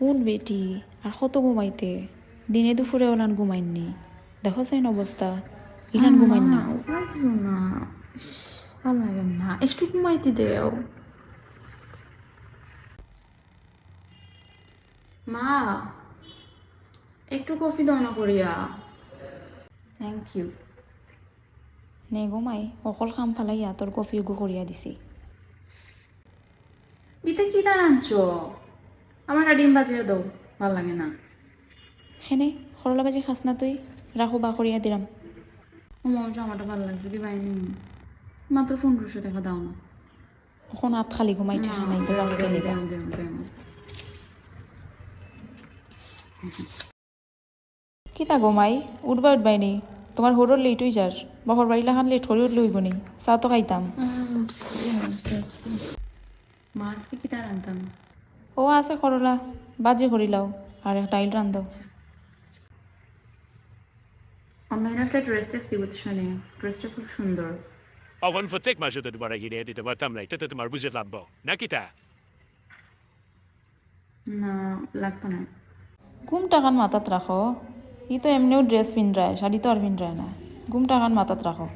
কোন বেটি আর কত ঘুমাইতে দিনে দুপুরে ওলান ঘুমাইননি দেখো সাইন অবস্থা ইলান ঘুমাইন না ঘুমাইছিল না ইস, ভালো লাগে না একটু ঘুমাইতে দেও মা একটু কফি দাও না করিয়া থ্যাংক ইউ নে ঘুমাই অকল খাম ফালাইয়া তোর কফি উগু করিয়া দিছি ইতে কি দান আনছো আমার ডিম বাজিয়ে দাও ভাল লাগে না সেনে সরলা বাজি খাস না তুই রাখো বা করিয়া দিলাম ও মন জামাটা ভালো লাগছে দিবাইনি মাত্র 1500 টাকা দাও না এখন হাত খালি ঘুমাই ঠেকা নাই তোর দেও, বাপকে দেও, লিবা দেও, দেও, দেও। কিতা ঘুমাই উঠবা উঠবাই নি তোমার হরর লেট হয়ে যার বাপর বাড়িলা খান লেট করে উঠলে হইব নি চা তো খাইতাম মা আজকে কি তার আনতাম ও আছে করলা বাজি করিলাও আর একটা ডাইল রান্ধ অনলাইনে একটা ড্রেস দেখছি বুঝছো নে ড্রেসটা খুব সুন্দর Awan fotek ma jota dubara gine dite batam lai tete tumar bujit labbo. Nakita. না লাগতো না ঘুম টাকান মাথাত রাখো ই তো এমনিও ড্রেস পিনরায় শাড়ি তো আর পিনরায় না ঘুম টাকান মাথাত রাখো